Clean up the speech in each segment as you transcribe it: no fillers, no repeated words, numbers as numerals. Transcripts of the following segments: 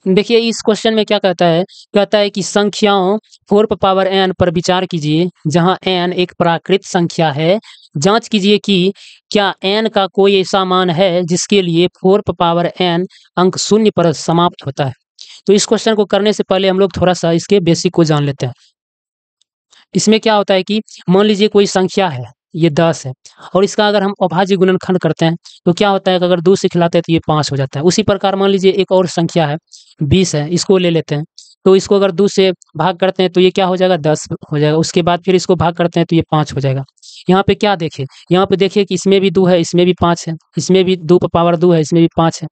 देखिए इस क्वेश्चन में क्या कहता है कि संख्याओं 4 पावर n पर विचार कीजिए जहां n एक प्राकृत संख्या है। जांच कीजिए कि क्या n का कोई ऐसा मान है जिसके लिए 4 पावर n अंक शून्य पर समाप्त होता है। तो इस क्वेश्चन को करने से पहले हम लोग थोड़ा-सा इसके बेसिक को जान लेते हैं। इसमें क्या होता है कि मान लीजिए कोई संख्या है, ये 10 है और इसका अगर हम अभाज्य गुणनखंड करते हैं, तो क्या होता है कि अगर 2 से खिलाते हैं तो ये 5 हो जाता है। उसी प्रकार मान लीजिए एक और संख्या है, 20 है, इसको ले लेते हैं। तो इसको अगर 2 से भाग करते हैं तो ये क्या हो जाएगा 10 हो जाएगा। उसके बाद फिर इसको भाग करते हैं तो ये 5 हो जाएगा। यहाँ पे क्या देखें, यहाँ पे देखिए कि इसमें भी 2 है, इसमें भी 5 है, इसमें भी 2 पावर 2 है, इसमें भी 5 है।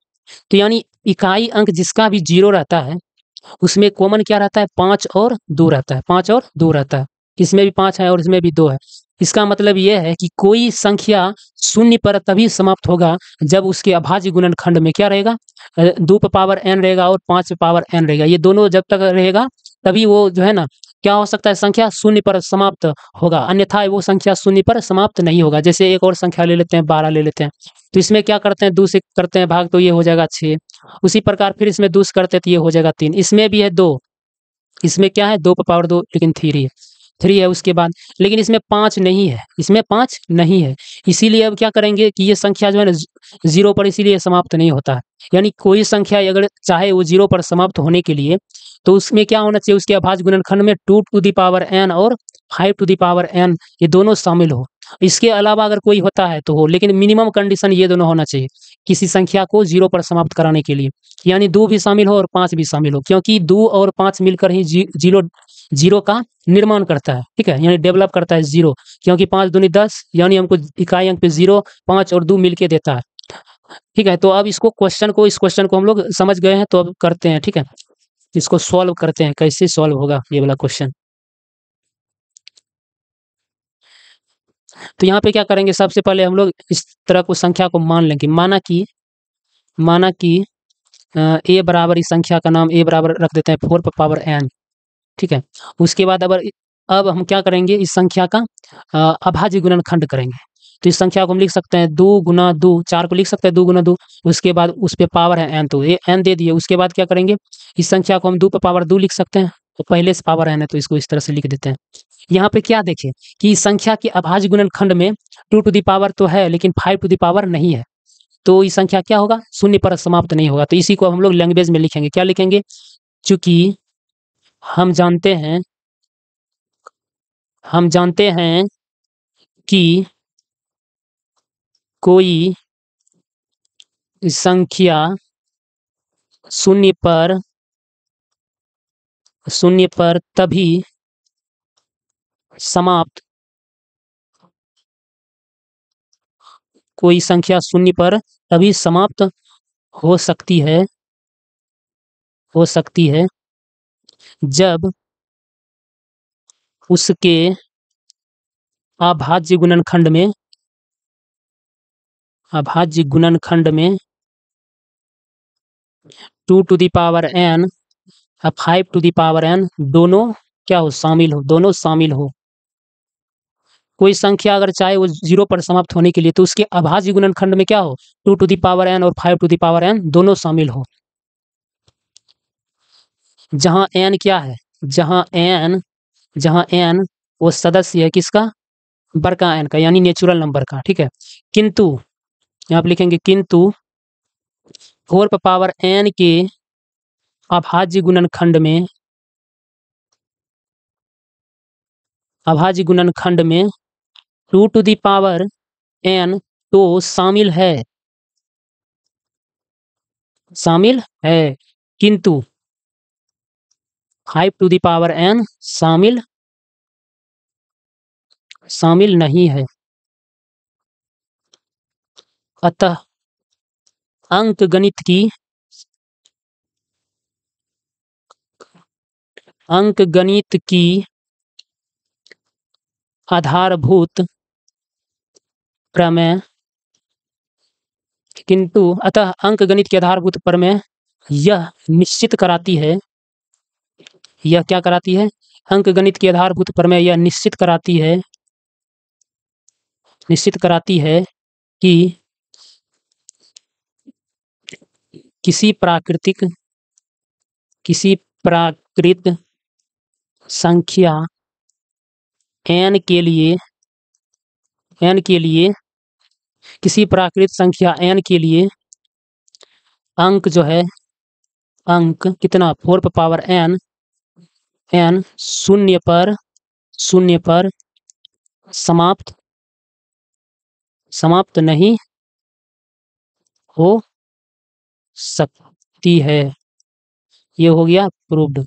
तो यानी इकाई अंक जिसका भी 0 रहता है, उसमें कॉमन क्या रहता है 5 और 2 रहता है, 5 और 2 रहता है। इसमें भी 5 है और इसमें भी 2 है। इसका मतलब ये है कि कोई संख्या शून्य पर तभी समाप्त होगा जब उसके अभाज्य गुणनखंड में क्या रहेगा 2 पे पावर n रहेगा और 5 पे पावर n रहेगा। ये दोनों जब तक रहेगा तभी वो जो है ना क्या हो सकता है संख्या शून्य पर समाप्त होगा, अन्यथा वो संख्या शून्य पर समाप्त नहीं होगा। जैसे एक और संख्या ले लेते हैं 12 ले लेते हैं, तो इसमें क्या करते हैं 2 से करते हैं भाग तो ये हो जाएगा 6। उसी प्रकार फिर इसमें 2 से करते हैं तो ये हो जाएगा 3। इसमें भी है 2, इसमें क्या है 2 पे पावर 2 लेकिन 3 है, 3 है उसके बाद। लेकिन इसमें 5 नहीं है, इसमें 5 नहीं है। इसीलिए अब क्या करेंगे कि ये संख्या जो है ना 0 पर इसीलिए समाप्त नहीं होता है। यानी कोई संख्या अगर चाहे वो 0 पर समाप्त होने के लिए, तो उसमें क्या होना चाहिए उसके अभाज्य गुणनखंड में 2 टू द पावर n और 5 टू द पावर n ये दोनों शामिल हो। इसके अलावा अगर कोई होता है तो हो, लेकिन मिनिमम कंडीशन ये दोनों होना चाहिए किसी संख्या को 0 पर समाप्त कराने के लिए। यानी 2 भी शामिल हो और 5 भी शामिल हो, क्योंकि 2 और 5 मिलकर ही जीरो का निर्माण करता है, ठीक है, यानी डेवलप करता है जीरो। क्योंकि 5 दूनी 10 यानी हमको इकाई अंक पे 0, 5 और 2 मिलके देता है। ठीक है, तो अब इस क्वेश्चन को हम लोग समझ गए हैं, तो अब करते हैं। ठीक है, इसको सॉल्व करते हैं, कैसे सॉल्व होगा ये वाला क्वेश्चन। तो यहाँ पे क्या करेंगे, सबसे पहले हम लोग इस तरह को संख्या को मान लेंगे। माना कि ए बराबर इस संख्या का नाम ए बराबर रख देते हैं 4 पावर n। ठीक है, उसके बाद अब हम क्या करेंगे इस संख्या का अभाज्य गुणनखंड करेंगे। तो इस संख्या को हम लिख सकते हैं 2 गुना 2, 4 को लिख सकते हैं 2 गुना 2। उसके बाद उस पे पावर है n, तो ये n दे दिए। उसके बाद क्या करेंगे इस संख्या को हम 2 पे पावर 2 लिख सकते हैं, तो पहले से पावर n है तो इसको इस तरह से लिख देते हैं। यहाँ पे क्या देखें कि इस संख्या के अभाज्य गुणनखंड में 2 टू द पावर तो है लेकिन 5 टू द पावर नहीं है, तो ये संख्या क्या होगा शून्य पर समाप्त नहीं होगा। तो इसी को हम लोग लैंग्वेज में लिखेंगे, क्या लिखेंगे, चूंकि हम जानते हैं हम जानते हैं कि कोई संख्या शून्य पर तभी समाप्त कोई संख्या शून्य पर तभी समाप्त हो सकती है जब उसके अभाज्य गुणनखंड में 2 टू द पावर n और 5 टू द पावर n दोनों क्या हो शामिल हो। कोई संख्या अगर चाहे वो 0 पर समाप्त होने के लिए, तो उसके अभाज्य गुणनखंड में क्या हो 2 टू द पावर n और 5 टू द पावर n दोनों शामिल हो। जहां n क्या है, जहां n वो सदस्य है किसका, बड़का n का, यानी नेचुरल नंबर का। ठीक है, किंतु यहाँ पे लिखेंगे किंतु 4 पर पावर n के अभाज्य गुणनखंड में 2 टू द पावर n तो शामिल है, किंतु 5 टू द पावर n शामिल नहीं है। अतः अंकगणित की आधारभूत प्रमेय अतः अंकगणित की आधारभूत प्रमेय यह निश्चित कराती है, यह क्या कराती है, अंकगणित की आधारभूत प्रमेय यह निश्चित कराती है कि किसी प्राकृतिक किसी प्राकृत संख्या n के लिए किसी प्राकृत संख्या n के लिए अंक जो है, अंक कितना 4 पावर n शून्य पर समाप्त नहीं हो सकती है। ये हो गया प्रूव्ड।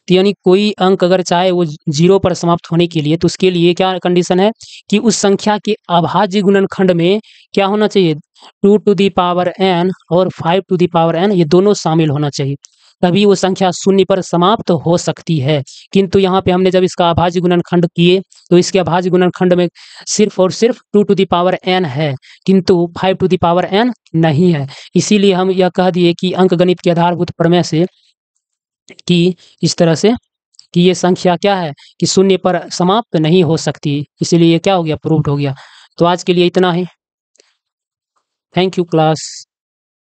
तो यानी कोई अंक अगर चाहे वो 0 पर समाप्त होने के लिए, तो उसके लिए क्या कंडीशन है कि उस संख्या के अभाज्य गुणनखंड में क्या होना चाहिए, 2 टू दी पावर n और 5 टू दी पावर n, ये दोनों शामिल होना चाहिए, तभी वो संख्या शून्य पर समाप्त हो सकती है। किंतु यहाँ पे हमने जब इसका अभाज्य गुणनखंड किए तो इसके अभाज्य गुणनखंड में सिर्फ और सिर्फ 2 टू दी पावर n है, किंतु 5 टू दी पावर n नहीं है। इसीलिए हम यह कह दिए कि अंकगणित के आधारभूत प्रमेय से कि इस तरह से कि ये संख्या क्या है कि शून्य पर समाप्त नहीं हो सकती, इसीलिए ये क्या हो गया, प्रूव्ड हो गया। तो आज के लिए इतना ही। Thank you class.